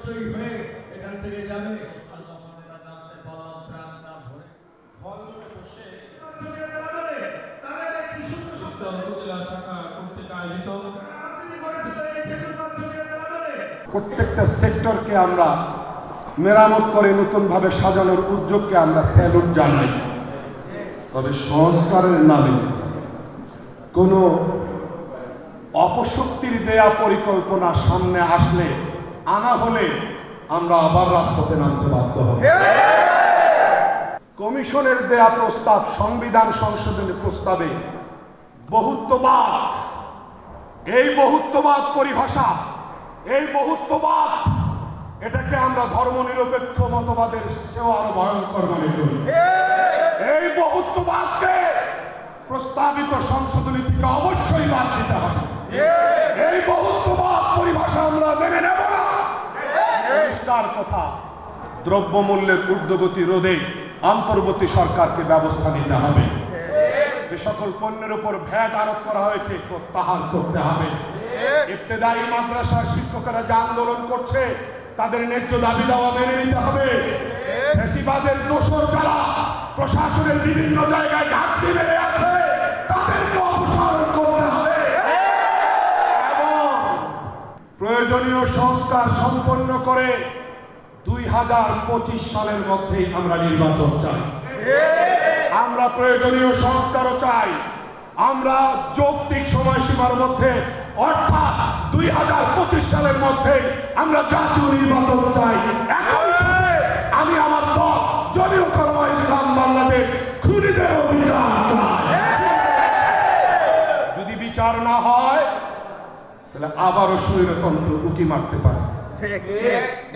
জয়ী হয়ে এখান থেকে যাবে। প্রত্যেকটা সেক্টরকে আমরা মেরামত করে নতুনভাবে সাজানোর উদ্যোগকে আমরা স্যালুট জানাই। তবে সংস্কারের নামে কোনো অপশক্তির দেয়া পরিকল্পনা সামনে আসলে আনা হলে আমরা আবার রাজপথে নামতে বাধ্য হব। কমিশনের দেয়া প্রস্তাব, সংবিধান সংশোধনের প্রস্তাবে বহুত্ববাদ, এই বহুত্ববাদ পরিভাষা, এই বহুত্ববাদ, এটাকে আমরা ধর্মনিরপেক্ষ মতবাদের চেয়েও আরো ভয়ঙ্কর মনে করি। এই বহুত্ববাদকে প্রস্তাবিত সংশোধনী থেকে অবশ্যই বাদ দিতে হবে। এই বহুত্ববাদ পরিভাষা আমরা মেনে নেব না। পরিষ্কার কথা, দ্রব্যমূল্যের ঊর্ধ্বগতি রোধে অন্তর্বর্তী সরকারকে ব্যবস্থা নিতে হবে। যে সকল পণ্যের উপর ভ্যাট আরোপ করা হয়েছে প্রত্যাহার করতে হবে। ইবতেদায়ী মাদ্রাসার শিক্ষকেরা যে আন্দোলন করছে তাদের ন্যায্য দাবি দাওয়া মেনে নিতে হবে। ফ্যাসিবাদের দোষর যারা প্রশাসনের বিভিন্ন জায়গায় ঘাটতি মেরে আছে তাদেরকে অপসারণ করতে হবে এবং প্রয়োজনীয় সংস্কার সম্পন্ন করে 2025 সালের মধ্যেই আমরা নির্বাচন চাই। আমরা প্রয়োজনীয় সংস্কারও চাই। আমরা যৌক্তিক সময়সীমার মধ্যে অর্থাৎ 2025 সালের মধ্যে আমরা জাতীয় নির্বাচন চাই। একই সাথে আমি আমার দল জমিয়ত উলামা ইসলাম বাংলাদেশ খুনিদের বিচার চাই। যদি বিচার না হয় তাহলে আবারও স্বৈরতন্ত্র উঁকি মারতে পারে।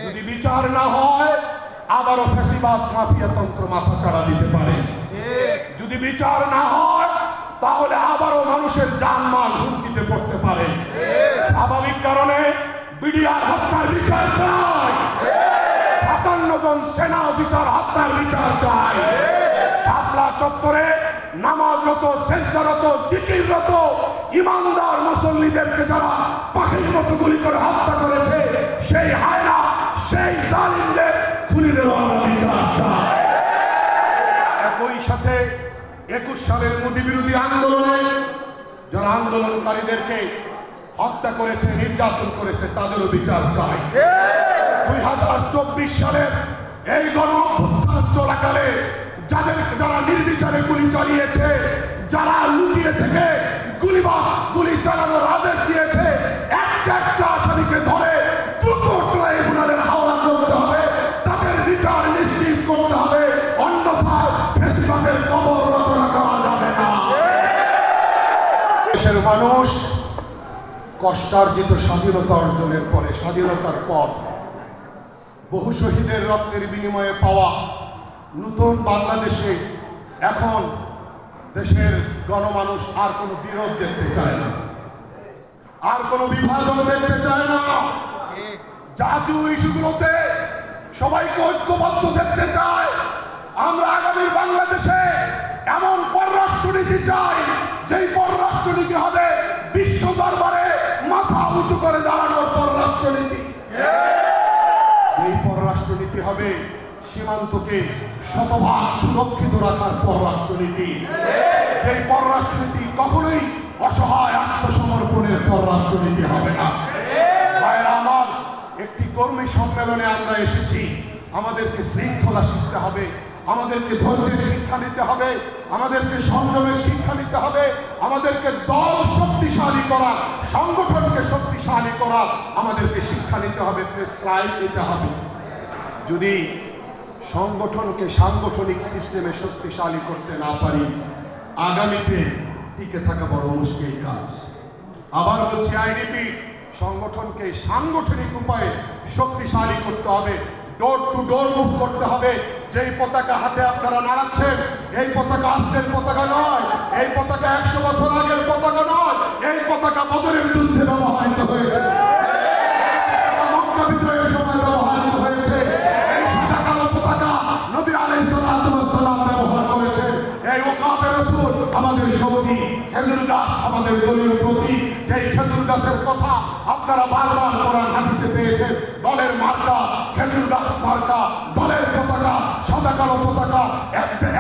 যদি বিচার না হয় আবারও ফ্যাসিবাদ মাফিয়াতন্ত্র মাথা চাড়া দিতে পারে। যদি বিচার না হয় তাহলে আবারও মানুষের জানমাল হুমকিতে পড়তে পারে। স্বাভাবিক কারণে বিডিআর হত্যার বিচার চাই। 57 জন সেনা অফিসার হত্যার বিচার চাই। শাপলা চত্বরে নামাজরত, সেজদারত, জিকিররত ইমানদার মুসল্লিদেরকে যারা পাখির মতো গুলি করে হত্যা করেছে সেই হায়না, সেই জালিমদের খুনিদের আমরা বিচার চাই। একই সাথে 21 সালের মোদী বিরোধী আন্দোলনে যারা আন্দোলনকারীদেরকে হত্যা করেছে, নির্যাতন করেছে তাদেরও বিচার চাই। 2024 সালের এই গণ-অভ্যুত্থান চলাকালে যারা নির্বিচারে গুলি চালিয়েছে, যারা লুকিয়ে থেকে গুলি চালানোর আদেশ দিয়েছে, একটা আসামিকে ধরে দ্রুত ট্রাইব্যুনালের হাওলা করতে হবে, তাদের বিচার নিশ্চিত করতে হবে। অন্যথায় ফ্যাসিবাদের কবর রচনা করা যাবে না। দেশের মানুষ কষ্টার্জিত স্বাধীনতা অর্জনের পরে, স্বাধীনতার পর বহু শহীদের রক্তের বিনিময়ে পাওয়া নতুন বাংলাদেশে এখন দেশের গণমানুষ আর কোনো বিরোধ দেখতে চায় না, আর কোনো বিভাজন দেখতে চায় না। জাতীয় ইস্যুগুলোতে সবাইকে ঐক্যবদ্ধ দেখতে চায়। আমরা আগামী বাংলাদেশে এমন পররাষ্ট্রনীতি চাই যেই পররাষ্ট্রনীতি হবে বিশ্ব দরবারে মাথা উঁচু করে দাঁড়ানোর পররাষ্ট্রনীতি। এই পররাষ্ট্রনীতি হবে সীমান্তকে শতভাগ সুরক্ষিত রাখার পররাষ্ট্রনীতি। এই পররাষ্ট্রনীতি কখনোই অসহায় আত্মসমর্পণের পররাষ্ট্রনীতি হবে না। ভাইয়েরা আমার, একটি কর্মী সম্মেলনে আমরা এসেছি। আমাদেরকে শৃঙ্খলা শিখতে হবে, আমাদেরকে ধৈর্যের শিক্ষা নিতে হবে, আমাদেরকে সংযমের শিক্ষা নিতে হবে, আমাদেরকে দল শক্তিশালী করা, সংগঠনকে শক্তিশালী করা আমাদেরকে শিক্ষা নিতে হবে, প্রেসক্রাইব নিতে হবে। যদি সংগঠনকে সাংগঠনিক সিস্টেমে শক্তিশালী করতে না পারি, আগামীতে টিকে থাকা বড় মুশকিল কাজ। আবার বলছি, আইডিপি সংগঠনকে সাংগঠনিক উপায়ে শক্তিশালী করতে হবে, ডোর টু ডোর মুভ করতে হবে। যেই পতাকা হাতে আপনারা নাড়াচ্ছেন, এই পতাকা আজকের পতাকা নয়, এই পতাকা 100 বছর আগের পতাকা নয়, এই পতাকা বদরের যুদ্ধে ব্যবহৃত হয়েছে, মক্কা বিজয়ের সময় ব্যবহৃত হয়েছে। এই সাদা কালো পতাকা নবী আলাইহিস সালাতু ওয়াস সালাম ব্যবহার করেছেন। এই ওকাবের রসুল আমাদের সঙ্গী, খেজুর গাছ আমাদের দলীয় প্রতীক। যেই খেজুর গাছের কথা আপনারা বারবার কোরআন হাদিসে পেয়েছেন, দলের মার্কা খেজুর গাছ মার্কা, দলের পতাকা সাদা কালো পতাকা,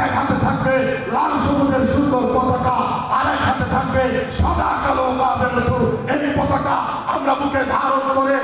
এক হাতে থাকবে লাল সবুজের সুন্দর পতাকা, আর এক হাতে থাকবে সাদা কালো কাবের রসুল। এই পতাকা আমরা বুকে ধারণ করে